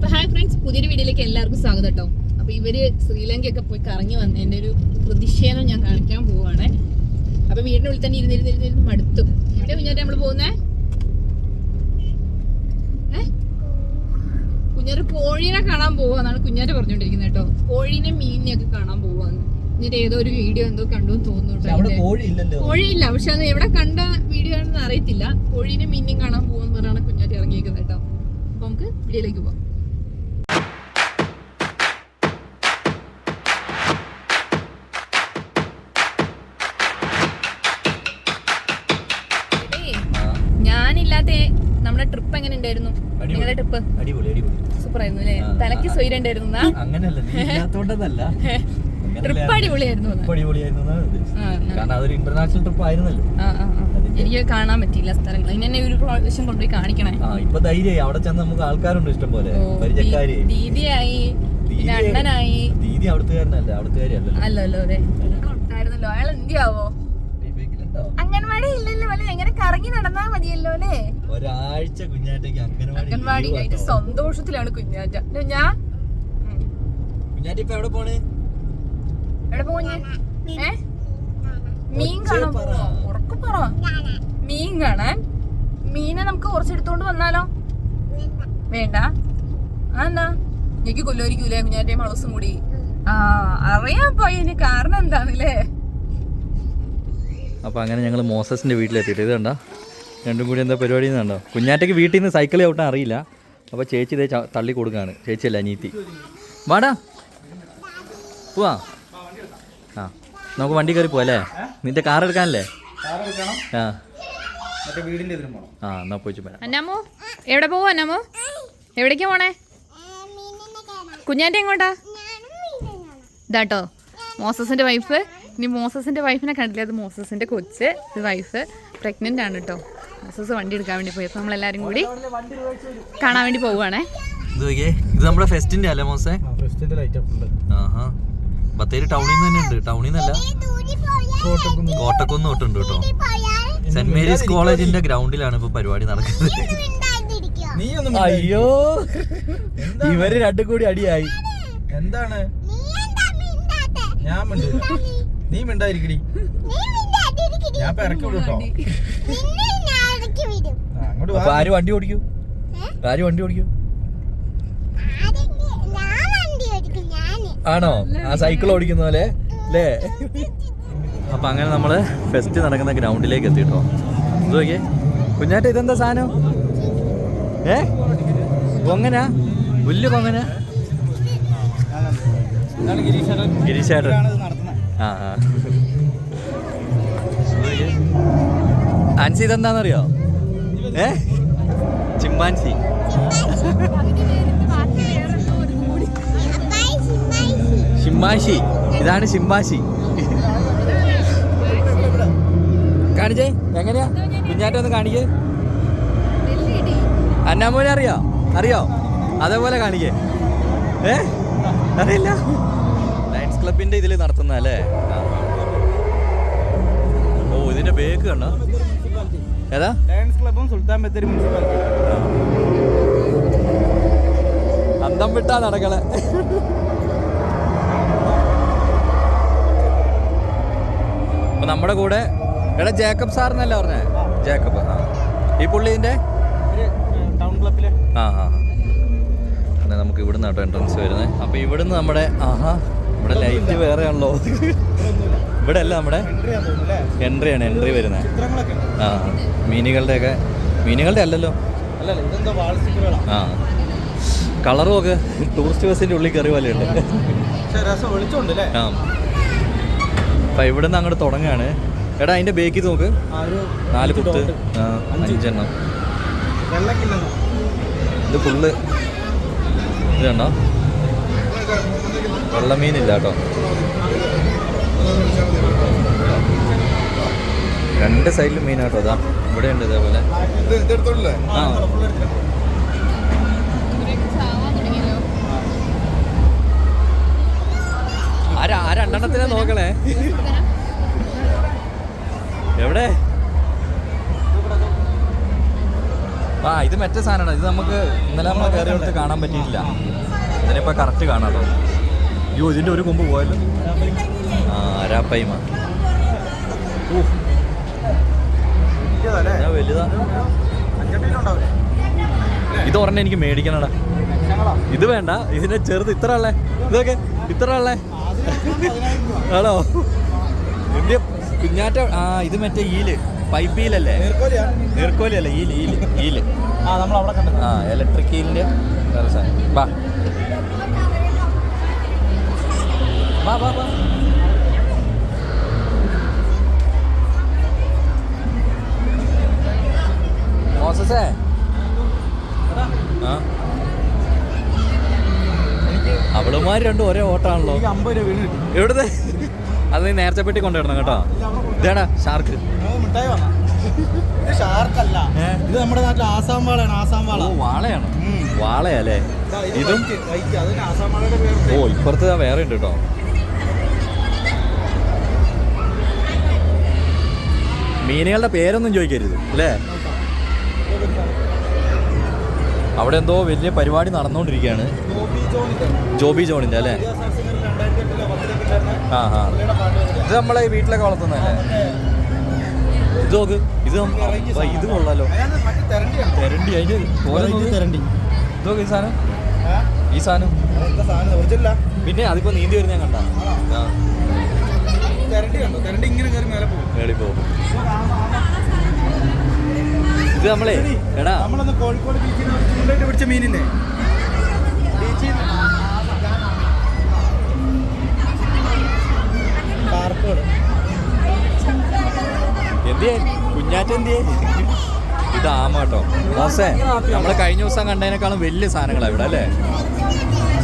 അപ്പൊ hi friends, പുതിയൊരു വീഡിയോയിലേക്ക് എല്ലാവർക്കും സ്വാഗതം കേട്ടോ. അപ്പൊ ഇവര് ശ്രീലങ്കയൊക്കെ പോയി കറങ്ങി വന്നതിന്റെ ഒരു പ്രതിഷേധം ഞാൻ കാണിക്കാൻ പോവാണ്. അപ്പൊ വീടിനുള്ളിൽ തന്നെ ഇരുന്നിരുന്ന് മടുത്തു. എവിടെ കുഞ്ഞാറ്റ നമ്മള് പോകുന്നേ? കുഞ്ഞാറ് കോഴീനെ കാണാൻ പോവാന്നാണ് കുഞ്ഞാറ്റ് പറഞ്ഞോണ്ടിരിക്കുന്നത് കേട്ടോ. കോഴീനെ മീനിനെയൊക്കെ കാണാൻ പോവാന്ന്. കുഞ്ഞാറ്റ് ഏതോ ഒരു വീഡിയോ എന്തോ കണ്ടു തോന്നുന്നുണ്ട്. കോഴിയില്ല, പക്ഷെ അത് എവിടെ കണ്ട വീഡിയോ ആണെന്ന് അറിയത്തില്ല. കോഴീനെ മീനിനെയും കാണാൻ പോവാന്ന് പറഞ്ഞാണ് കുഞ്ഞാറ്റ് ഇറങ്ങിയിരിക്കുന്നത് കേട്ടോ. അപ്പൊ നമുക്ക് വീഡിയോയിലേക്ക് പോവാം. ഞാനില്ലാത്ത നമ്മുടെ ട്രിപ്പ് എങ്ങനെ ഉണ്ടായിരുന്നു? നിങ്ങളുടെ ട്രിപ്പ് സൂപ്പർ ആയിരുന്നു അല്ലേ? തലക്ക് സ്വൈരം ഉണ്ടായിരുന്നു. ട്രിപ്പ് അടിപൊളിയായിരുന്നു. എനിക്ക് കാണാൻ പറ്റിയില്ല സ്ഥലങ്ങൾ. ഇനി എന്നെ ഒരു പ്രാവശ്യം കൊണ്ടുപോയി കാണിക്കണേ. ഒരാഴ്ച കുഞ്ഞാറ്റയ്ക്ക് അംഗൻവാടി അതിന്റെ സന്തോഷത്തിലാണ് കുഞ്ഞാറ്റ. കുഞ്ഞാറ്റ ഇപ്പൊ എവിടെ പോണ്? എവിടെ പോഞ്ഞ്? മീൻ കാണാൻ പോവാ. ഉറക്കെ പറ. മീൻ കാണാൻ. മീനെ നമുക്ക് കുറച്ചെടുത്തോണ്ട് വന്നാലോ? വേണ്ട. അതെന്താ? എനിക്ക് കൊല്ലോരിക്കൂലേ കുഞ്ഞാറ്റയും മളസും കൂടി? അറിയാൻ പോയതിന് കാരണം എന്താണല്ലേ? അപ്പോൾ അങ്ങനെ ഞങ്ങൾ മോസസിൻ്റെ വീട്ടിലെത്തിയിട്ട് ഇത് കണ്ടോ, രണ്ടും കൂടി എന്താ പരിപാടി കണ്ടോ. കുഞ്ഞാറ്റയ്ക്ക് വീട്ടിൽ നിന്ന് സൈക്കിൾ ചവിട്ടാൻ അറിയില്ല. അപ്പോൾ ചേച്ചി ഇതേ തള്ളി കൊടുക്കുകയാണ്. ചേച്ചിയല്ല, അനീത്തി. വാടാ പോവാ. ആ നമുക്ക് വണ്ടി കയറി പോവല്ലേ? നിന്റെ കാർ എടുക്കാനല്ലേ? എന്നാ പോയി പോരാ. അന്നാമോ എവിടെ പോവാ? അന്നാമോ എവിടേക്കാ പോണേ? കുഞ്ഞാറ്റ എങ്ങോട്ടാ? ഇതാട്ടോ മോസസിന്റെ വൈഫ്. ഇനി മോസസിന്റെ വൈഫിനെ കണ്ടില്ല, അത് മോസസിന്റെ കൊച്ച്. ഇത് വൈഫ് പ്രഗ്നന്റ് ആണ് കേട്ടോ. മോസസ് വണ്ടി എടുക്കാൻ വേണ്ടി പോയി. അപ്പൊ നമ്മളെല്ലാരും കൂടി കാണാൻ വേണ്ടി പോവുകയാണേ. ഇത് നമ്മുടെ ഫെസ്റ്റിന്റെ അല്ലേ മോസേ? ബത്തേരി ടൗണിൽ നിന്ന് തന്നെ ഉണ്ട്. ടൗണിൽ നിന്നല്ല, കോട്ടക്കുന്ന് തൊട്ടുണ്ട് കേട്ടോ. സെന്റ് മേരീസ് കോളേജിന്റെ ഗ്രൗണ്ടിലാണ് ഇപ്പൊ പരിപാടി നടക്കുന്നത്. അയ്യോ, ഇവര് രണ്ടും കൂടി അടിയായി. എന്താണ്? ഞാൻ നീ മിണ്ടായിരിക്കടി. ഞാൻ ഇറക്കി വിടുട്ടോ. ആര് വണ്ടി ഓടിക്കൂ? ആര് വണ്ടി ഓടിക്കൂ? ആണോ? ആ സൈക്കിൾ ഓടിക്കുന്ന പോലെ അല്ലേ? അപ്പൊ അങ്ങനെ നമ്മള് ഫെസ്റ്റ് നടക്കുന്ന ഗ്രൗണ്ടിലേക്ക് എത്തിട്ടോ. ഇത് നോക്കിയേ കുഞ്ഞാറ്റ, ഇതെന്താ സാധനം? കൊങ്ങനാ? വലിയ കൊങ്ങനാ? ഗിരീഷേട്ടൻ. ആൻസി ഇതെന്താന്നറിയോ? ചിമ്പാൻസി. ഷിംബാഷി. ഇതാണ് ഷിംബാഷി. കാണിച്ചേ എങ്ങനെയാ? കുഞ്ഞാറ്റ ഒന്ന് കാണിക്കേ. അന്നാമോനെ അറിയോ? അതേപോലെ കാണിക്കേ. അറിയില്ല. ലയൺസ് ക്ലബിന്റെ ഇതിൽ നടത്തുന്ന അല്ലേ? ഓ, ഇതിന്റെ ബേക്ക് കണ്ടോ? ഏതാ? Lions ക്ലബും Sultan Bathery municipality. അന്തം വിട്ടാ നടക്കളെ. അപ്പൊ നമ്മുടെ കൂടെ ജേക്കബ് സാർ എന്നല്ല പറഞ്ഞേ? ജേക്കബ്. ഈ പുള്ളിന്റെ ടൗൺ ക്ലബിലെ. നമുക്ക് ഇവിടുന്ന് കേട്ടോ എൻട്രൻസ് വരുന്നത്. അപ്പൊ ഇവിടുന്ന് നമ്മുടെ ഇവിടെ ലൈറ്റ് വേറെ ആണല്ലോ. ഇവിടെ അല്ല, നമ്മുടെ എൻട്രി വരുന്നത്. മീനുകളുടെ അല്ലല്ലോ. കളറും ഒക്കെ ടൂറിസ്റ്റ് ബസ്സിന്റെ ഉള്ളിൽ കയറി പോലെ ഉണ്ട്. അപ്പൊ ഇവിടുന്ന് അങ്ങോട്ട് തുടങ്ങാണ്. എടാ അതിന്റെ ബേക്കിൽ നോക്ക്, 4 കുത്ത്, 5 എണ്ണം. ഇത് ഫുള്ള് ഇത് കണ്ടോ, വെള്ളമീനില്ല കേട്ടോ. 2 സൈഡിലും മീനാട്ടോ. അതാ ഇവിടെ ഉണ്ട് ഇതേപോലെ. ആ രണ്ടെണ്ണത്തിനെ നോക്കണേ. എവിടെ? ഇത് മറ്റേ സാധനമാണ്. ഇത് നമുക്ക് ഇന്നലെ നമ്മൾ കയറി എടുത്ത് കാണാൻ പറ്റിയിട്ടില്ല. ഇതിനിപ്പോൾ കറക്റ്റ് കാണാമല്ലോ. അയ്യോ ഇതിൻ്റെ ഒരു കൊമ്പ് പോയല്ലോ. ആ അരാപ്പൈമ. വലുതാ. ഇത് ഒരെണ്ണം എനിക്ക് മേടിക്കണടാ. ഇത് വേണ്ട, ഇതിന്റെ ചെറുത് ഇത്ര ഉള്ളേ. ഇതൊക്കെ ഇത്ര ഉള്ളേ ആണോ? എന്ത് കുഞ്ഞാറ്റ? ആ ഇത് മറ്റേ ഈല്, പൈപ്പീലല്ലേ? നീർക്കോലിയല്ലേ? ഈല്. ആ ഇലക്ട്രിക് ഈലിന്റെ ബാ ബാ ബാ ബാ. മോസസേ ആ അവളുമാർ രണ്ടും ഒരേ ഓട്ടാണല്ലോ. 50 രൂപ വീണ് കിട്ടി. എവിടുത്തെ? അത് നീ നേരത്തെ പെട്ടി കൊണ്ടുവരണം കേട്ടോ. ഇതാടാ ഷാർക്ക്. ഷാർക്കല്ല, ഇത് നമ്മുടെ നാട്ടിൽ ആസാം വാളയാണ്. ആസാം വാള. ഓ വാളയാണ്. വാളയല്ലേ ഇതും? ഓ ഇപ്പുറത്ത് വേറെ ഉണ്ട് കേട്ടോ. മീനുകളുടെ പേരൊന്നും ചോദിക്കരുത് അല്ലേ? അവിടെ എന്തോ വലിയ പരിപാടി നടന്നുകൊണ്ടിരിക്കുകയാണ്. ജോബി ജോണിന്റെ അല്ലേ? ആ ഇത് നമ്മളെ വീട്ടിലൊക്കെ വളർത്തുന്നതല്ലേ? ഇത് നോക്ക്, ഇത് ഇത് കൊള്ളാലോ. തെരണ്ടി. അതിന് തെരണ്ടി. ഇതൊക്കെ ഈ സാധനം പിന്നെ അതിപ്പോ നീന്തി വരുന്ന ഞാൻ കണ്ട. മേളിൽ പോകും. ഇത് നമ്മളെ എടാ കോഴിക്കോട് ബീച്ചിൽ പിടിച്ച മീനില്ലേ? എന്തിയേ കുഞ്ഞാറ്റ എന്തിയേ? ഇത് ആമ കേട്ടോ. മോസേ നമ്മള് കഴിഞ്ഞ ദിവസം കണ്ടതിനേക്കാളും വലിയ സാധനങ്ങളാണ് ഇവിടെ അല്ലേ?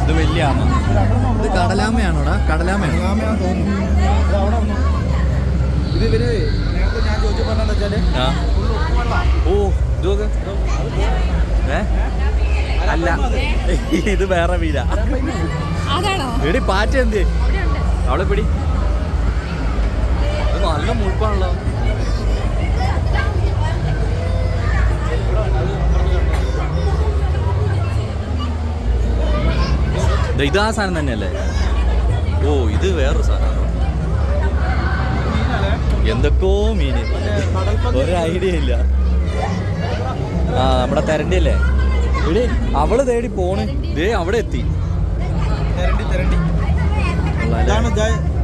ഇത് വലിയ ആമ. ഇത് കടലാമയാണോടാ? കടലാമയാണ്. ഇത് ഇവര് നേരത്തെ ഞാൻ ചോദിച്ചു പറഞ്ഞെന്ന് വെച്ചാല് ഓ ഇത് അല്ല, ഇത് വേറെ മീന. എടി പാറ്റ എന്ത് അവളെ പിടി. ഇത് നല്ല മുഴുപ്പാണല്ലോ. ഇതാ സാധനം തന്നെയല്ലേ? ഓ ഇത് വേറൊരു സാധനം. എന്തൊക്കെയോ മീന്, ഒരു ഐഡിയ ഇല്ല. ആ നമ്മുടെ തെരണ്ടിയല്ലേ? ഇവിടെ അവള് തേടി പോണ്. ദേ അവിടെ എത്തി.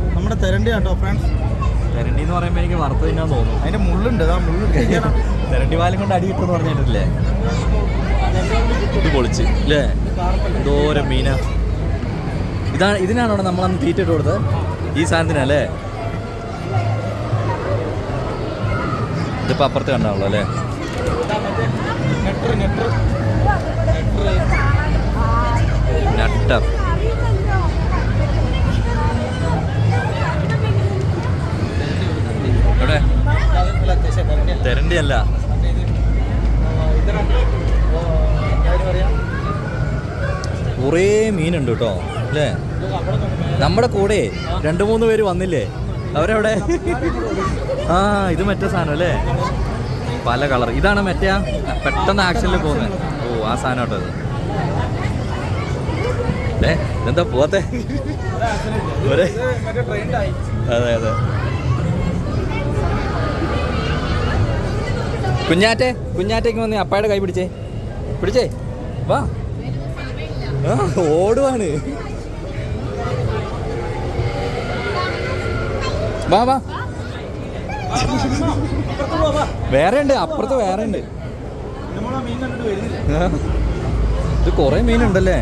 നമ്മുടെ തെരണ്ടി കേട്ടോ ഫ്രണ്ട്സ്. തെരണ്ടി എന്ന് പറയുമ്പോ എനിക്ക് വറുത്ത് തിന്നാൻ തോന്നും. അതിന്റെ മുള്ളുണ്ട്. തെരണ്ടി പാലും കൊണ്ട് അടി കിട്ടുമെന്ന് പറഞ്ഞിട്ടില്ലേ? ഇത് പൊളിച്ച് അല്ലേ? എന്തോരം മീന. ഇതിനാണോ നമ്മളന്ന് തീറ്റിട്ട് കൊടുത്തത്? ഈ സാധനത്തിനല്ലേ? ഇതിപ്പോൾ അപ്പുറത്ത് കണ്ടാണല്ലോ അല്ലേ? നട്ടർ. എവിടെ? തെരണ്ടി അല്ല. കുറേ മീനുണ്ട് കേട്ടോ അല്ലേ? നമ്മുടെ കൂടെ 2-3 പേര് വന്നില്ലേ? അവരെവിടെ? ആ ഇത് മറ്റേ സാധനം അല്ലേ? പല കളർ. ഇതാണ് മറ്റേ പെട്ടെന്ന് ആക്ഷനിൽ പോകുന്നത്. ഓ ആ സാധനം കേട്ടോ ഇത്. ഇതെന്താ പോവാത്തെ? അതെ അതെ. കുഞ്ഞാറ്റേക്ക് വന്ന് അപ്പായുടെ കൈ പിടിച്ചേ വാ. ആ ഓടുവാണ്. വാ വാ. വേറെ ഉണ്ട്, അപ്പുറത്ത് വേറെ ഉണ്ട്. ഇത് കൊറേ മീനുണ്ടല്ലേ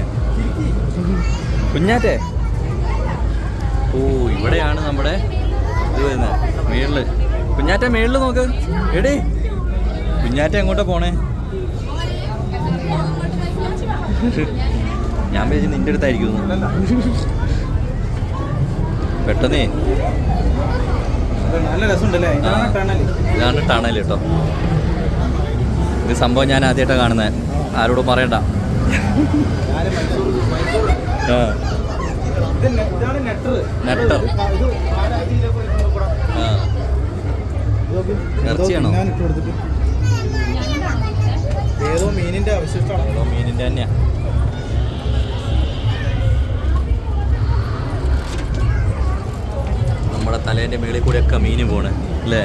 കുഞ്ഞാറ്റേ? ഓ ഇവിടെയാണ് നമ്മുടെ ഇത് വരുന്നത്. മേളില് കുഞ്ഞാറ്റ മേളില് നോക്ക്. എടേ കുഞ്ഞാറ്റ എങ്ങോട്ടാ പോണേ? ഞാൻ വിചാരിച്ചു നിന്റെ അടുത്തായിരിക്കും. പെട്ടെന്നേ നല്ല രസമുണ്ടല്ലേ? ഇതാണ് ടണൽ കേട്ടോ. ഇത് സംഭവം ഞാൻ ആദ്യമായിട്ടാണ് കാണുന്നത്. ആരോടും പറയണ്ട. നെട്ടർ. ഇറച്ചിയാണോ? ഏതോ മീനിന്റെ അവശിഷ്ടമാണ്. ഏതോ മീനിന്റെ തന്നെയാ. നമ്മുടെ തലേന്റെ മേളിൽ കൂടെയൊക്കെ മീന് പോണേ അല്ലേ?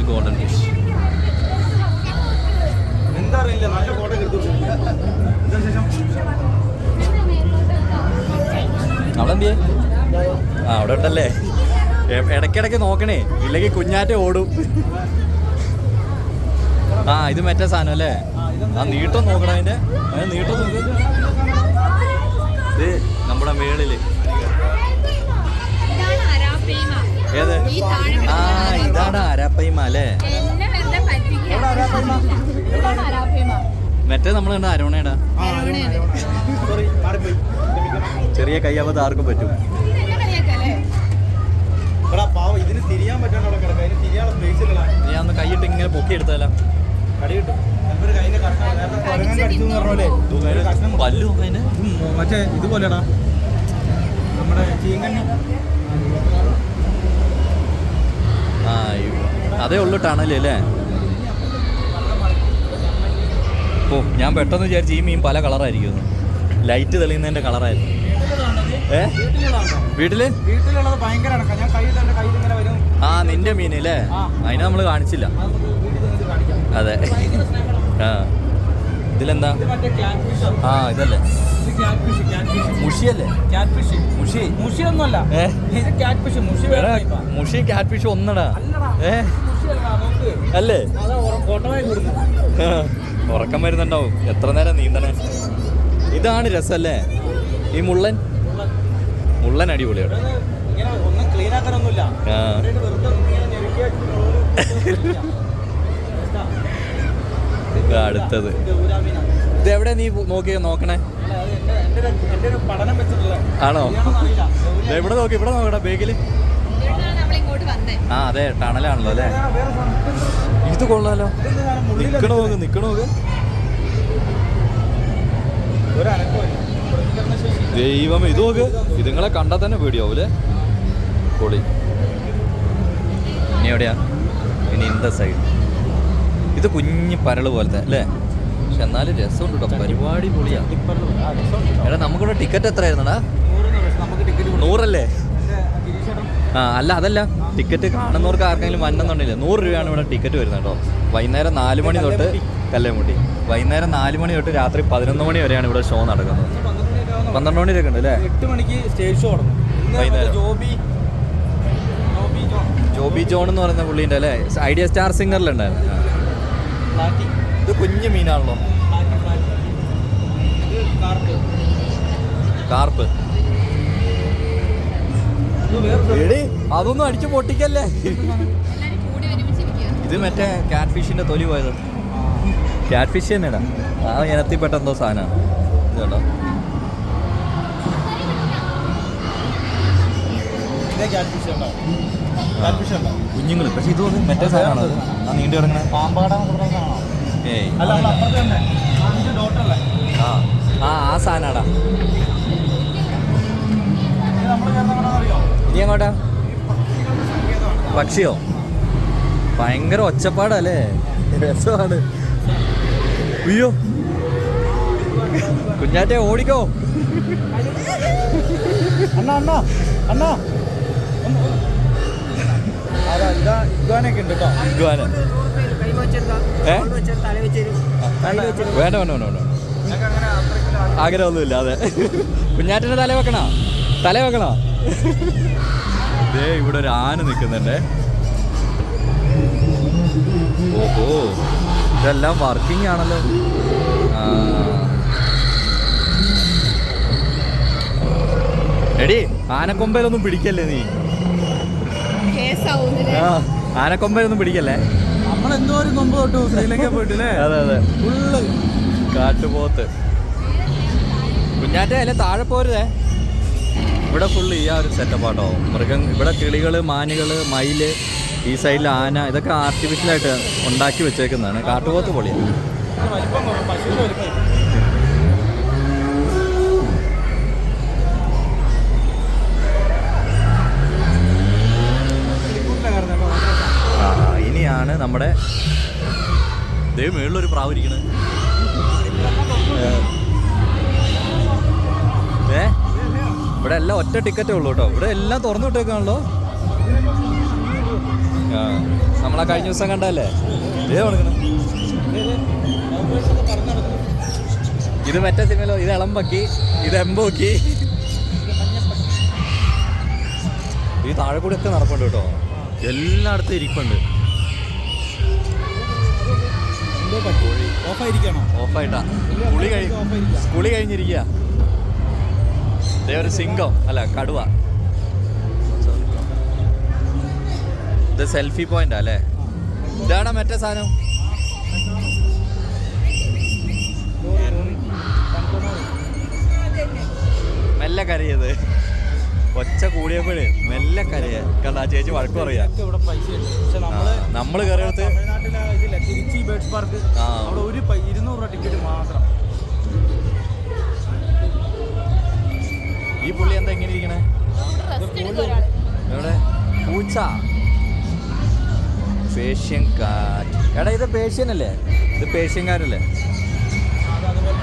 Golden fish. എന്താ അറിയില്ല, നല്ല ഫോട്ടോ എടുത്തു. അവളെന്തിയേ? ആ അവിടെ ഉണ്ടല്ലേ. ഇടയ്ക്കിടയ്ക്ക് നോക്കണേ, ഇല്ലെങ്കിൽ കുഞ്ഞാറ്റ ഓടും. ആ ഇത് മറ്റേ സാധനം അല്ലേ? ആ നീട്ടം നോക്കണം അതിന്റെ. നീട്ടം നോക്ക്. ഇത് നമ്മുടെ മേളില് ഏത്? ആ ഇതാണ് അരാപ്പയ്മ അല്ലേ? മറ്റേ നമ്മൾ കണ്ട അരോണേടാ. ചെറിയ കയ്യാവത് ആർക്കും പറ്റും. ഇതിന് തിരിയാൻ പറ്റാനുള്ള കിടക്ക, അതിന് തിരിയാനുള്ള സ്പേസ് ഇല്ല. ഞാൻ ഒന്ന് കൈയിട്ട് ഇങ്ങനെ പൊക്കി എടുത്താലോ? കടി കിട്ടും. കയ്യിലെ കഷ്ണം പല്ലു അതിന് മറ്റേ ഇതുപോലെടാ നമ്മുടെ ചീങ്കണ്ണി. ആ അതേ ഉള്ളു ടണല് അല്ലേ? ഓ ഞാൻ പെട്ടെന്ന് വിചാരിച്ചു ഈ മീൻ പല കളറായിരിക്കും. ലൈറ്റ് തെളിയുന്നതിന്റെ കളറായിരുന്നു. വീട്ടിലുള്ളത് ഭയങ്കര ഞാൻ കയ്യിൽ ഇങ്ങനെ വരും. ആ നിന്റെ മീൻ അല്ലേ? അതിനെ നമ്മൾ കാണിച്ചില്ല. അതെ. ആ ഇതിലെന്താ? ആ ഇതല്ലേ മുഷിയല്ലേ? മുഷിയൊന്നുമല്ല. മുഷി ക്യാറ്റ് ഫിഷ് ഒന്നടാ. അല്ലേ? ഉറക്കം വരുന്നുണ്ടാവും. എത്ര നേരം നീന്തണേ. ഇതാണ് രസല്ലേ ഈ മുള്ളൻ. മുള്ളൻ അടിപൊളിയാണ്. അടുത്തത് ഇത് എവിടെ നീ നോക്കണേ? ആണോ? ഇവിടെ നോക്കി, ഇവിടെ നോക്കടാ ബേഗില്. ആ അതെ ടണലാണല്ലോ അല്ലേ? ഇത് കൊള്ളാലോ. നിക്കണോക്ക്. ദൈവം ഇത് നോക്ക്. ഇതുങ്ങളെ കണ്ടാൽ തന്നെ പേടിയാവൂലേ? പൊളി. ഇനി എവിടെയാ? ഇനി ഇന്ത സൈഡ്. ഇത് കുഞ്ഞ് പരള് പോലത്തെ അല്ലേ? പക്ഷെ എന്നാലും രസമുണ്ട് കേട്ടോ. പരിപാടി പൊളിയാ. എടാ നമുക്കിവിടെ ടിക്കറ്റ് എത്രയായിരുന്നടാ? 100 ആ അല്ല അതല്ല, ടിക്കറ്റ് കാണുന്നവർക്ക് ആർക്കെങ്കിലും വന്നെന്നുണ്ടെങ്കിൽ 100 രൂപയാണ് ഇവിടെ ടിക്കറ്റ് വരുന്നത് കേട്ടോ. വൈകുന്നേരം 4 മണി തൊട്ട് കല്ലേമുട്ടി. വൈകുന്നേരം 4 മണി തൊട്ട് രാത്രി 11 മണി വരെയാണ് ഇവിടെ ഷോ നടക്കുന്നത്. 12 മണി വരെയൊക്കെ ഉണ്ട് അല്ലേ? 8 മണിക്ക് സ്റ്റേജ് ഷോ തുടങ്ങും. വൈകുന്നേരം ജോബി ജോൺ എന്ന് പറയുന്ന പുള്ളീൻ്റെ അല്ലേ? ഐഡിയ സ്റ്റാർ സിംഗറിലുണ്ടായിരുന്നു. ഇത് കുഞ്ഞു മീനാണല്ലോ. കാർപ്പ്. അതൊന്നും അടിച്ചു പൊട്ടിക്കല്ലേ. ഇത് മറ്റേ ക്യാറ്റ് ഫിഷിന്റെ തൊലി പോയത്. ക്യാറ്റ് ഫിഷ് തന്നെയാ. ആ ഇനത്തിൽപ്പെട്ട എന്തോ സാധനമാണ് ഇത് കേട്ടോ. കുഞ്ഞുങ്ങൾ. പക്ഷെ ഇത് മറ്റേ സാധനമാണോ? ആ നീണ്ടു കിടക്കണേ ഏയ് ആ സാധനാടാ. ഇനി അങ്ങോട്ടാ? പക്ഷിയോ? ഭയങ്കര ഒച്ചപ്പാടല്ലേ? രസമാണ്. അയ്യോ കുഞ്ഞാറ്റെ ഓടിക്കോ. അണ്ണാ ഇഗ്വാനൊക്കെ ഉണ്ട് കേട്ടോ. ഇഗ്വാന വേണ്ട ആഗ്രഹമൊന്നുമില്ല. അതെ കുഞ്ഞാറ്റിന്റെ തല വെക്കണോ? ദേ ഇവിടെ ഒരു ആന നിൽക്കുന്നുണ്ടേ. ഓഹോ ഇതെല്ലാം വർക്കിംഗ് ആണല്ലോ. എടി ആനക്കൊമ്പയിലൊന്നും പിടിക്കല്ലേ നീ? ആനക്കൊമ്പയിലൊന്നും പിടിക്കല്ലേ? നമ്മളെന്തോ ഒരു കൊമ്പ് തൊട്ടു ശ്രീലങ്ക പോയിട്ടില്ലേ? അതെ ഫുള്ള് കാട്ടുപോത്ത്. കുഞ്ഞാറ്റ അല്ലേ താഴെ പോരുതേ. ഇവിടെ ഫുള്ള് ഈ ആ ഒരു സെറ്റപ്പാട്ടോ. ഇവിടെ കിളികൾ, മാനുകൾ, മയില്, ഈ സൈഡിൽ ആന, ഇതൊക്കെ ആർട്ടിഫിഷ്യലായിട്ട് ഉണ്ടാക്കി വെച്ചേക്കുന്നതാണ്. കാട്ടുപോത്ത് പൊളിയാണ്. ഇനിയാണ് നമ്മുടെ ദേ മേളിലൊരു പ്രാവ് ഇരിക്കണേ. ഇവിടെ എല്ലാം ഒറ്റ ടിക്കറ്റേ ഉള്ളൂ കേട്ടോ. ഇവിടെ എല്ലാം തുറന്നു വിട്ടേക്കാണല്ലോ. നമ്മളാ കഴിഞ്ഞ ദിവസം കണ്ടല്ലേ ഇതേ കൊടുക്കണം. ഇത് മറ്റേ സിനിമയിലോ, ഇത് എളമ്പക്കി, ഇത് എമ്പോക്കി. ഈ താഴെ കൂടി ഒക്കെ നടപ്പുണ്ട് കേട്ടോ. എല്ലായിടത്തും ഇരിപ്പുണ്ട്. ഓഫായിട്ടാ കുളി കഴിഞ്ഞിരിക്കുക. ഒരു സിംഗം അല്ല കടുവ. ഇത് സെൽഫി പോയിന്റ് അല്ലേ? ഇതാണോ മറ്റേ സാധനം? മെല്ലെ കരയത് ഒച്ച കൂടിയപ്പോഴേ മെല്ലെ കരയ. കണ്ട ആ ചേച്ചി വഴക്ക് പറയാ. നമ്മള് കയറിയെടുത്ത് ഒരു 200 രൂപ ടിക്കറ്റ് മാത്രം. ഈ പുള്ളി എന്താ ഇങ്ങനെ ഇരിക്കണേ? എവിടെ പൂച്ച? പേർഷ്യൻ കാറ്റ്. എടാ ഇത് പേർഷ്യൻ അല്ലേ? ഇത് പേർഷ്യൻ കാറ്റല്ലേ?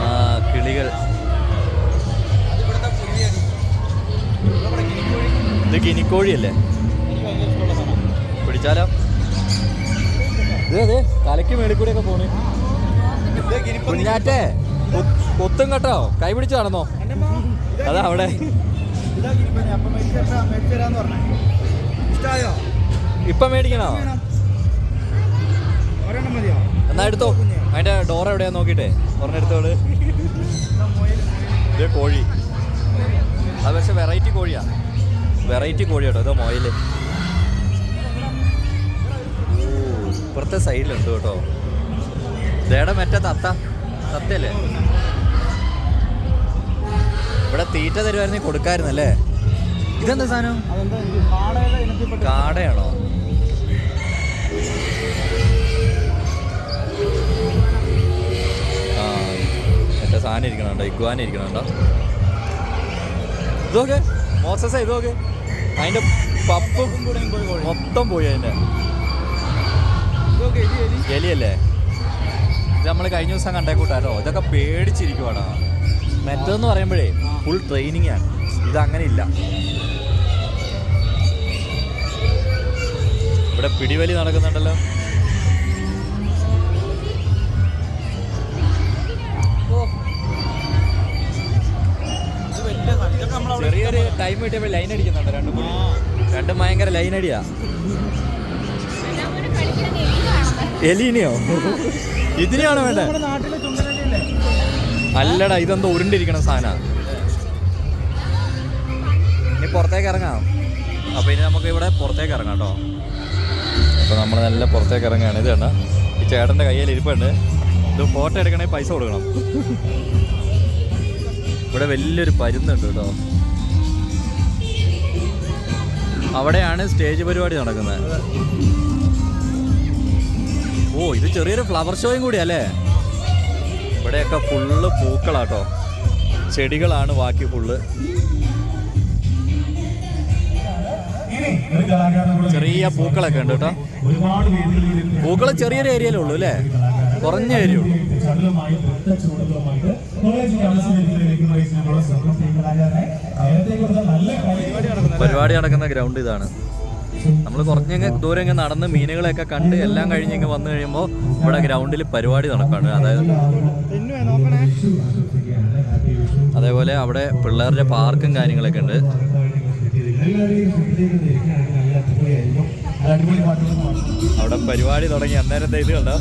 ആ കിളികൾ. ഇത് ഗിനിക്കോഴിയല്ലേ? പിടിച്ചാലോ? ഇതേ തലയ്ക്ക് മേളിൽ കൂടെയൊക്കെ പോണേ. കുഞ്ഞാറ്റേ കൊത്തും കേട്ടോ. കൈ പിടിച്ച് നടന്നോ? അതാ അവിടെ. ഇപ്പൊ മേടിക്കണോ? എന്നാ എടുത്തോ. അതിന്റെ ഡോർ എവിടെയാ നോക്കിട്ടെ ഒരെണ്ണെടുത്തോള്. ഇത് കോഴി. അത് പക്ഷെ വെറൈറ്റി കോഴിയാ. വെറൈറ്റി കോഴി കേട്ടോ. ഇതോ മൊയില്. ഇപ്പുറത്തെ സൈഡിലുണ്ട് കേട്ടോ. ഇതേടെ മറ്റേ തത്തയല്ലേ? ഇവിടെ തീറ്റ തരുമായിരുന്നെങ്കിൽ കൊടുക്കായിരുന്നല്ലേ? ഇതെന്താ സാധനം? കാടയാണോ? ആ മറ്റേ സാധനം ഇരിക്കണുണ്ടോ? ഇഗ്വാന ഇരിക്കണുണ്ടോ? ഇതൊക്കെ മോസസ. ഇതൊക്കെ അതിന്റെ പപ്പും മൊത്തം പോയി. അതിന്റെ എലിയല്ലേ? ഇത് നമ്മൾ കഴിഞ്ഞ ദിവസം കണ്ടേ കൂട്ടാലോ. ഇതൊക്കെ പേടിച്ചിരിക്കുവാടാ. മറ്റേന്ന് പറയുമ്പോഴേ ഫുൾ ട്രെയിനിങ് ആണ്. ഇതങ്ങനെ ഇല്ല. ഇവിടെ പിടിവലി നടക്കുന്നുണ്ടല്ലോ. ചെറിയൊരു ടൈം കിട്ടിയപ്പോൾ ലൈൻ അടിക്കുന്നുണ്ട്. രണ്ടും ഭയങ്കര ലൈൻ അടിയാ. എലീനെയോ? ഇതിനെയാണോ വേണ്ടേ? അല്ലടാ ഇതെന്തോ ഉരുണ്ടിരിക്കണ സാധന. ഇനി പുറത്തേക്ക് ഇറങ്ങാം. അപ്പോൾ ഇനി നമുക്ക് ഇവിടെ പുറത്തേക്ക് ഇറങ്ങാം കേട്ടോ. അപ്പോൾ നമ്മൾ നല്ല പുറത്തേക്ക് ഇറങ്ങുകയാണ്. ഇത് കണ്ട ഈ ചേട്ടൻ്റെ കയ്യിൽ ഇരിപ്പുണ്ട്. ഇത് ഫോട്ടോ എടുക്കണമെങ്കിൽ പൈസ കൊടുക്കണം. ഇവിടെ വലിയൊരു പരുന്നുണ്ട് കേട്ടോ. അവിടെയാണ് സ്റ്റേജ് പരിപാടി നടക്കുന്നത്. ഓ ഇത് ചെറിയൊരു ഫ്ലവർ ഷോയും കൂടിയല്ലേ? ഇവിടെയൊക്കെ ഫുള്ള് പൂക്കളാട്ടോ. ചെടികളാണ് ബാക്കി ഫുള്ള്. ചെറിയ പൂക്കളൊക്കെ ഉണ്ട് കേട്ടോ. പൂക്കൾ ചെറിയൊരു ഏരിയയിലേ ഉള്ളൂ അല്ലേ? കുറഞ്ഞ ഏരിയ ഉള്ളൂ. പരിപാടി നടക്കുന്ന ഗ്രൗണ്ട് ഇതാണ്. നമ്മൾ കുറഞ്ഞ ദൂരം ഇങ്ങനെ നടന്ന് മീനുകളെയൊക്കെ കണ്ട് എല്ലാം കഴിഞ്ഞ് ഇങ്ങനെ വന്നു കഴിയുമ്പോൾ ഇവിടെ ഗ്രൗണ്ടിൽ പരിപാടി നടക്കാണ്. അതേപോലെ അവിടെ പിള്ളേരുടെ പാർക്കും കാര്യങ്ങളൊക്കെ ഉണ്ട്. അവിടെ പരിപാടി തുടങ്ങി. അന്നേരത്തെ ഇത് കണ്ടോ,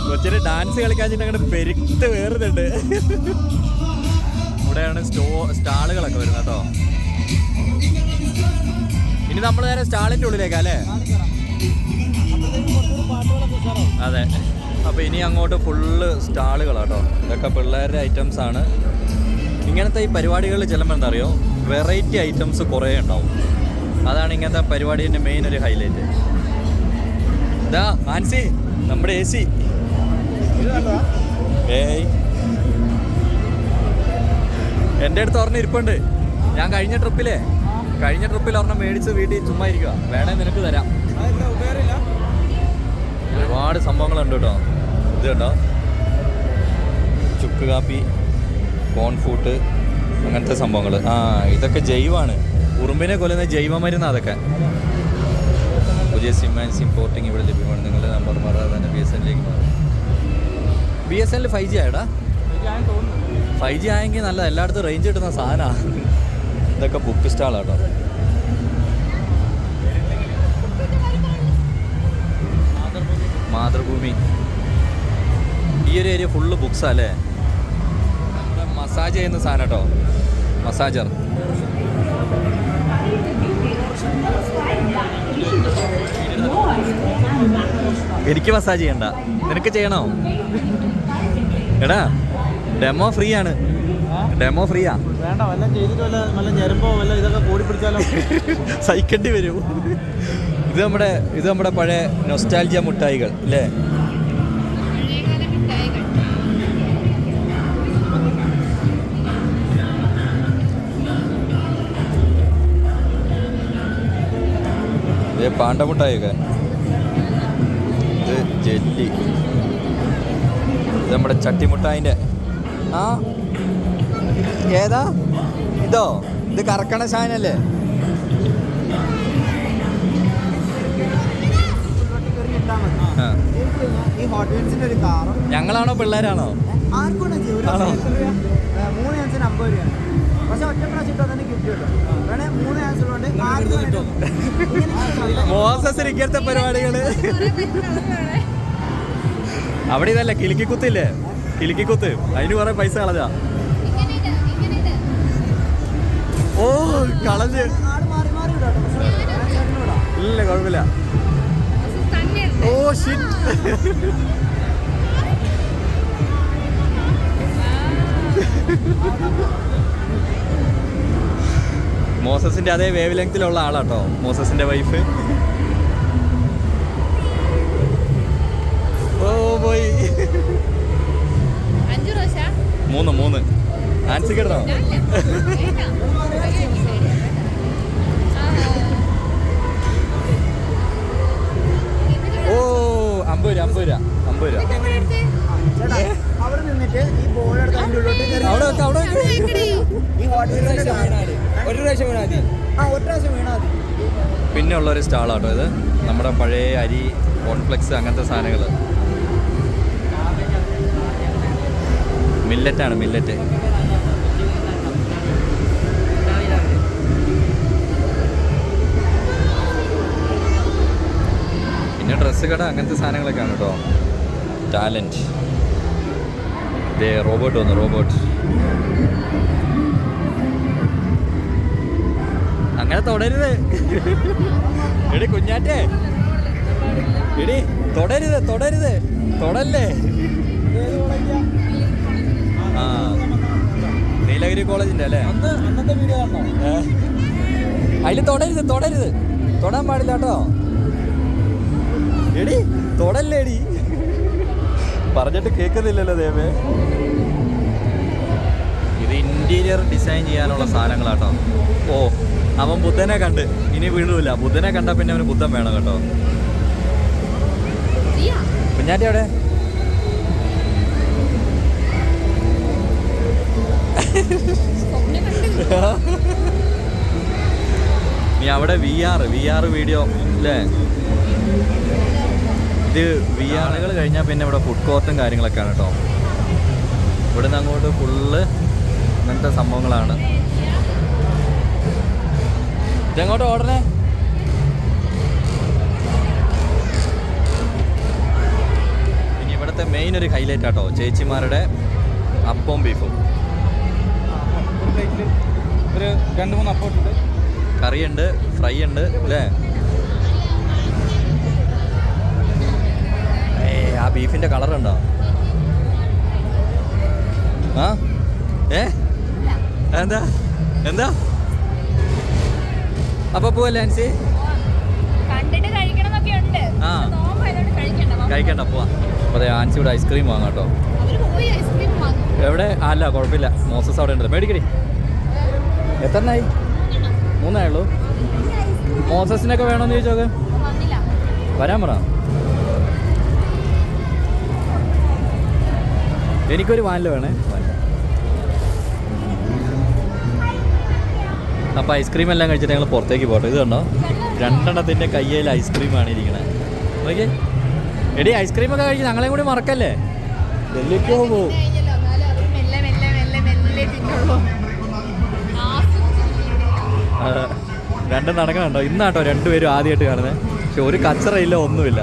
കൊച്ചിന് ഡാൻസ് കളിക്കാൻ അങ്ങോട്ട് പെരുത്ത് വേറുന്നുണ്ട്. ഇവിടെയാണ് സ്റ്റാളുകളൊക്കെ വരുന്നത് കേട്ടോ. ഇനി നമ്മൾ നേരെ സ്റ്റാളിൻ്റെ ഉള്ളിലേക്കാ അല്ലേ? അതെ. അപ്പോൾ ഇനി അങ്ങോട്ട് ഫുള്ള് സ്റ്റാളുകളാട്ടോ. ഇതൊക്കെ പിള്ളേരുടെ ഐറ്റംസ് ആണ്. ഇങ്ങനത്തെ ഈ പരിപാടികളിൽ ചെല്ലുമ്പോൾ എന്താ അറിയോ, വെറൈറ്റി ഐറ്റംസ് കുറേ ഉണ്ടാവും. അതാണ് ഇങ്ങനത്തെ പരിപാടീൻ്റെ മെയിൻ ഒരു ഹൈലൈറ്റ്. ഇതാ ആൻസി നമ്മുടെ AC. ഏയ് എൻ്റെ അടുത്ത് ഒരെണ്ണം ഇരിപ്പുണ്ട്. ഞാൻ കഴിഞ്ഞ ട്രിപ്പിൽ ഒരെണ്ണം മേടിച്ച് വീട്ടിൽ ചുമ്മാ ഇരിക്കുക. വേണേ നിനക്ക് തരാം. ഒരുപാട് സംഭവങ്ങളുണ്ട് കേട്ടോ. ഇത് കേട്ടോ, ചുക്ക് കാപ്പി, കോൺ ഫൂട്ട്, അങ്ങനത്തെ സംഭവങ്ങൾ. ഇതൊക്കെ ജൈവമാണ്. ഉറുമ്പിനെ കൊല്ലുന്ന ജൈവമരുന്ന് അതൊക്കെ. പുതിയ സിം ആൻഡ് സിം പോർട്ടിങ് ഇവിടെ ലഭ്യമാണ്. നിങ്ങളുടെ നമ്പർ മാറാതെ തന്നെ BSNL മാറും. BSNL 5G ആയടാ. 5G ആയെങ്കിൽ നല്ല എല്ലായിടത്തും റേഞ്ച് കിട്ടുന്ന സാധനമാണ്. ഇതൊക്കെ ബുക്ക് സ്റ്റാളാട്ടോ. മാതൃഭൂമി. ഈ ഒരു ഏരിയ ഫുള്ള് ബുക്സാ അല്ലേ. മസാജ് ചെയ്യുന്ന സാധനം കേട്ടോ, മസാജർ. എനിക്ക് മസാജ് ചെയ്യണ്ട, നിനക്ക് ചെയ്യണോ? എടാ ഡെമോ ഫ്രീ ആണ്. ഡെമോ ഫ്രീയാ. വേണ്ട, വല്ലതും ചെയ്തിട്ട് വല്ല ഞരമ്പോ വല്ല ഇതൊക്കെ കൂടി പിടിച്ചാലോ. സഹിക്കേണ്ടി വരും. ഇത് നമ്മുടെ പഴയ നൊസ്റ്റാൾജിയ മുട്ടായികൾ അല്ലേ. ഇത് പാണ്ടമുട്ടായൊക്കെ. ഇത് ജെല്ലി. ഇത് നമ്മുടെ ചട്ടിമുട്ടായിൻ്റെ. ഏതാ ഇതോ? ഇത് കറക്കണ സാധനല്ലേ? ഞങ്ങളാണോ പിള്ളേരാണോ? ആണോ? മോസസിന് ഇങ്ങനത്തെ പരിപാടികള്. അവിടെ ഇതല്ലേ കിലുക്കിക്കുത്തില്ലേ? കിലുക്കിക്കുത്ത്, അതിന് കുറെ പൈസ കളഞ്ഞാ. ഓ കളഞ്ഞ്. ഇല്ല കുഴപ്പമില്ല. Oh shit. മോസസിന്റെ അതേ വേവ് ലെങ്തിലുള്ള ആളാട്ടോ മോസസിന്റെ വൈഫ്. ഓ പോയി. 3 ആൻസി കിടണോ? ഓ 50 രൂപ. അവിടെ നിന്നിട്ട് ഈ ബോൾ എടുത്ത് അതിൻ്റെ ഉള്ളിലോട്ട് ഒരു പ്രാവശ്യം വീണാ മതി. പിന്നെ ഉള്ളൊരു സ്റ്റാളാട്ടോ ഇത്. നമ്മുടെ പഴയ അരി, കോൺഫ്ലെക്സ്, അങ്ങനത്തെ സാധനങ്ങൾ. മില്ലറ്റാണ്, മില്ലറ്റ്. പിന്നെ ഡ്രസ്സ് കട, അങ്ങനത്തെ സാധനങ്ങളൊക്കെയാണ് കേട്ടോ. ടാലൻറ്റ്. ഇതേ റോബോട്ട് വന്നു, റോബോട്ട്. അങ്ങനെ തൊടരുത്. എടി കുഞ്ഞാറ്റേ, എടി തൊടരുത്, തൊടല്ലേ. നീലഗിരി കോളേജിന്റെ അല്ലേ? അതിൽ തൊടരുത്, തൊടാൻ പാടില്ല കേട്ടോ. എടി തൊടല്ലേടി. പറഞ്ഞിട്ട് കേൾക്കുന്നില്ലല്ലോ ദേവേ. ഇത് ഇന്റീരിയർ ഡിസൈൻ ചെയ്യാനുള്ള സാധനങ്ങളാട്ടോ. ഓ അവൻ ബുദ്ധനെ കണ്ട് ഇനി വീഴൂല. ബുദ്ധനെ കണ്ടാൽ പിന്നെ അവന് ബുദ്ധൻ വേണം കേട്ടോ. കുഞ്ഞാറ്റ എവിടെ? നീ അവിടെ VR വീഡിയോ അല്ലേ? ഇത് VR കഴിഞ്ഞാൽ പിന്നെ ഇവിടെ ഫുഡ് കോർട്ടും കാര്യങ്ങളൊക്കെയാണ് കേട്ടോ. ഇവിടുന്ന് അങ്ങോട്ട് ഫുള്ള് അങ്ങനത്തെ സംഭവങ്ങളാണ്. ഇതെങ്ങോട്ട് ഓടണേ? ഇനി ഇവിടുത്തെ മെയിൻ ഒരു ഹൈലൈറ്റ് ആട്ടോ, ചേച്ചിമാരുടെ അപ്പവും ബീഫും. ഒരു 2-3 അപ്പം ഉണ്ട്, കറിയുണ്ട്, ഫ്രൈ ഉണ്ട് അല്ലേ? ആ ബീഫിൻ്റെ കളറുണ്ടോ? ആ എന്താ അപ്പൊ പോവല്ലേ ആൻസി? ആ കഴിക്കണ്ട, പോവാ. അപ്പൊ അതെ ആൻസിയുടെ ഐസ്ക്രീം വാങ്ങാം കേട്ടോ. എവിടെ? അല്ല കുഴപ്പമില്ല, മോസസ് അവിടെ ഉണ്ടല്ലോ. മേടിക്കടി. എത്രണ്ണായി? 3 ഉള്ളൂ. മോസസിനൊക്കെ വേണമെന്ന് ചോദിച്ചോക്കെ. വരാൻ പറ. എനിക്കൊരു വാനില വേണേ. അപ്പോൾ ഐസ്ക്രീം എല്ലാം കഴിച്ചിട്ട് ഞങ്ങൾ പുറത്തേക്ക് പോട്ടെ. ഇത് കണ്ടോ, 2 എണ്ണത്തിൻ്റെ കയ്യിൽ ഐസ്ക്രീമാണ് ഇരിക്കണേ. ഓക്കെ എടി, ഐസ്ക്രീമൊക്കെ കഴിച്ച് ഞങ്ങളെ കൂടി മറക്കല്ലേ. ഡൽഹിക്കോ പോവും. 2 നടക്കണുണ്ടോ ഇന്നാട്ടോ 2 പേരും ആദ്യമായിട്ട് കാണുന്നത്. പക്ഷെ ഒരു കച്ചറയില്ല, ഒന്നുമില്ല.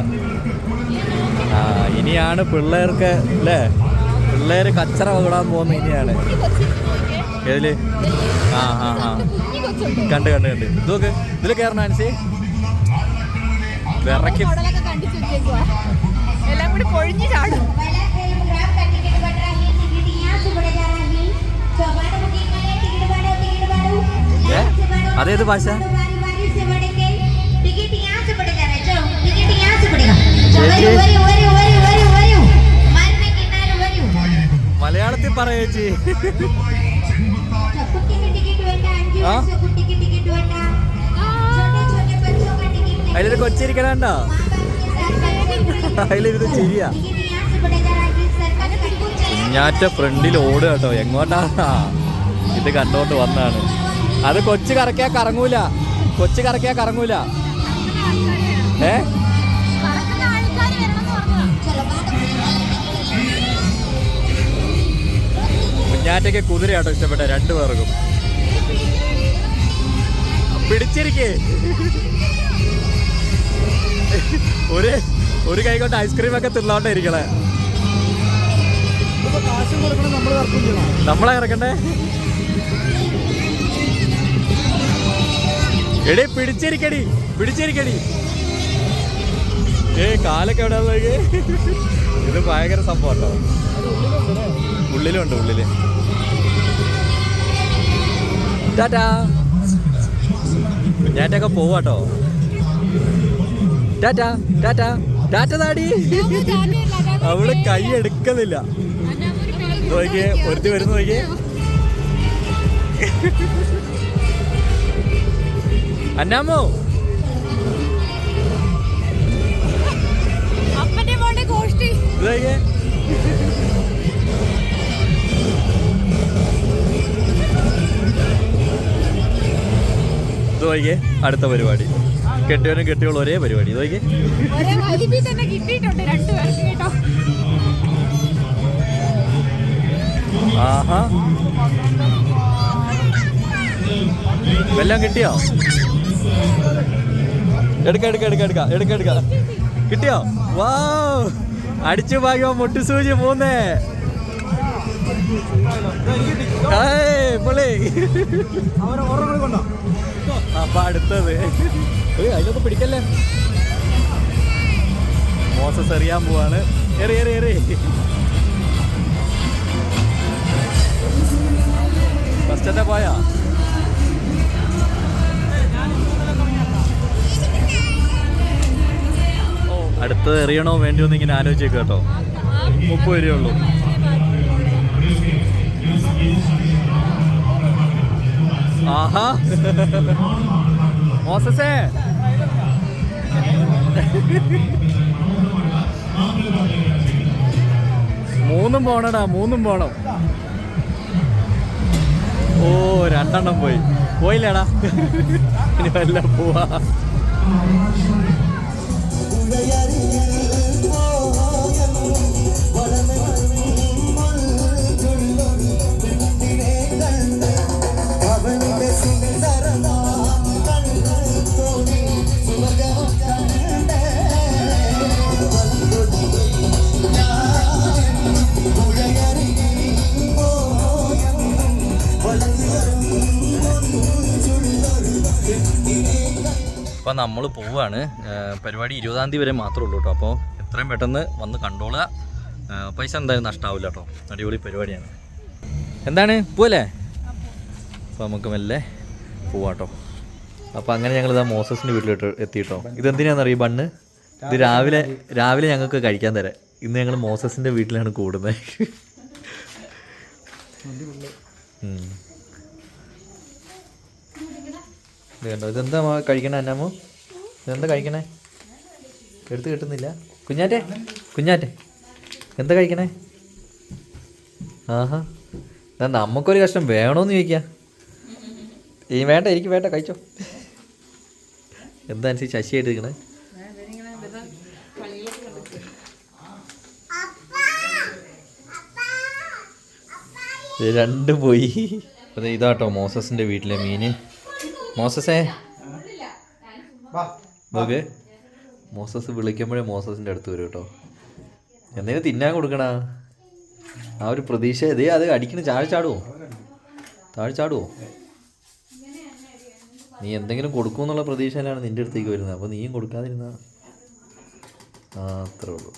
ഇനിയാണ് പിള്ളേർക്ക് അല്ലേ, പിള്ളേർ കച്ചറ വിടാൻ പോകുന്ന ഇനിയാണ്. ഏതില്? കണ്ട് ഇതൊക്കെ ഇതിൽ കയറണം അനുസരിച്ച് വിറയ്ക്കും. എല്ലാം കൂടി പൊഴിഞ്ഞു ചാടും. അതേത് ഭാഷ? മലയാളത്തിൽ പറയേച്ചി. അതിലൊരു കൊച്ചിരിക്കണോ? അതിലിരുന്ന് ചിരിയാ. കുഞ്ഞാറ്റ ഫ്രണ്ടിൽ ഓടുക കേട്ടോ. എങ്ങോട്ടാ? ഇത് കണ്ടോണ്ട് വന്നാണ്. അത് കൊച്ചു കറക്കിയാ കറങ്ങൂല. കുഞ്ഞാറ്റയ്ക്ക് കുതിരയാട്ടോ ഇഷ്ടപ്പെട്ട 2 പേർക്കും. പിടിച്ചിരിക്കേ. ഒരു കൈ കൊണ്ട് ഐസ്ക്രീമൊക്കെ തിന്നോണ്ടേ ഇരിക്കണേ. നമ്മളെ ഇറക്കണ്ടേ? എടേ പിടിച്ചിരിക്കടി. കാലൊക്കെ എവിടെ നോക്കി. ഇത് ഭയങ്കര സംഭവം കേട്ടോ. ഉള്ളിലുണ്ട്. ടാറ്റാ. കുഞ്ഞാറ്റൊക്കെ പോവാട്ടോ. ടാറ്റ താടി. അവള് കൈ എടുക്കുന്നില്ല. നോക്കിയേ, ഒരുത്തി വരുന്നു നോക്കിയേ. അന്നാമോ നോക്കിയേ. നോക്കിയേ, അടുത്ത പരിപാടി. കെട്ടിയവനും കെട്ടിയോളും ഒരേ പരിപാടി. നോക്കിയേ. ആഹാ, എല്ലാം കിട്ടിയോ? എടുക്ക. കിട്ടിയോ? വാ, അടിച്ചു ഭാഗ്യോ. മുട്ടുസൂചി 3. പൊളി. അപ്പൊ അടുത്തത് അതിലൊക്കെ പിടിക്കല്ലേ. മോസസ് എറിയാൻ പോവാണ്. എറി. ഫസ്റ്റ് തന്നെ പോയാ. അടുത്തത് എറിയണോ വേണ്ടിയോ എന്ന് ഇങ്ങനെ ആലോചിച്ചേക്ക് കേട്ടോ. 30 രൂപയുള്ളൂ. ആഹാ, മോസസേ. മൂന്നും പോണം. ഓ, 2 എണ്ണം പോയില്ലേടാ. ഇനി വല്ല പോവാ. അപ്പോൾ നമ്മൾ പോവുകയാണ്. പരിപാടി 20-ാം തീയതി വരെ മാത്രമേ ഉള്ളൂ കേട്ടോ. അപ്പോൾ എത്രയും പെട്ടെന്ന് വന്ന് കണ്ടോളുക. പൈസ എന്തായാലും നഷ്ടമാവില്ല കേട്ടോ. അടിപൊളി പരിപാടിയാണ്. എന്താണ്, പോവല്ലേ? അപ്പോൾ നമുക്ക് മെല്ലെ പോവാട്ടോ. അപ്പോൾ അങ്ങനെ ഞങ്ങളിതാ മോസസിൻ്റെ വീട്ടിലോട്ട് എത്തിയിട്ടോ. ഇതെന്തിനാണെന്നറിയോ ബണ്ണ്? ഇത് രാവിലെ ഞങ്ങൾക്ക് കഴിക്കാൻ തരാം. ഇന്ന് ഞങ്ങൾ മോസസിൻ്റെ വീട്ടിലാണ് കൂടുന്നത്. ഇത് കണ്ടോ, ഇതെന്താ കഴിക്കണേ അന്നാമോ? ഇതെന്താ കഴിക്കണേ? എടുത്ത് കിട്ടുന്നില്ല. കുഞ്ഞാറ്റെ എന്താ കഴിക്കണേ? ആഹാ എന്നാ നമുക്കൊരു കഷ്ണം വേണോന്ന് ചോദിക്കാം. ഈ വേണ്ട, എനിക്ക് വേണ്ട, കഴിച്ചോ. എന്താ അനുസരിച്ച് ശശിയായിട്ട് ഇരിക്കണേ. രണ്ടും പോയി. അതെ, ഇതാട്ടോ മോസസിന്റെ വീട്ടിലെ മീന്. മോസസേ ഓക്കെ, മോസസ് വിളിക്കുമ്പോഴേ മോസസിന്റെ അടുത്ത് വരും കേട്ടോ. എന്തെങ്കിലും തിന്നാൻ കൊടുക്കണ ആ ഒരു പ്രതീക്ഷ. ഇതേ അത് അടിക്കണ. താഴെ ചാടുവോ? നീ എന്തെങ്കിലും കൊടുക്കുമെന്നുള്ള പ്രതീക്ഷയിലാണ് നിന്റെ അടുത്തേക്ക് വരുന്നത്. അപ്പോൾ നീയും കൊടുക്കാതിരുന്ന അത്രേ ഉള്ളൂ.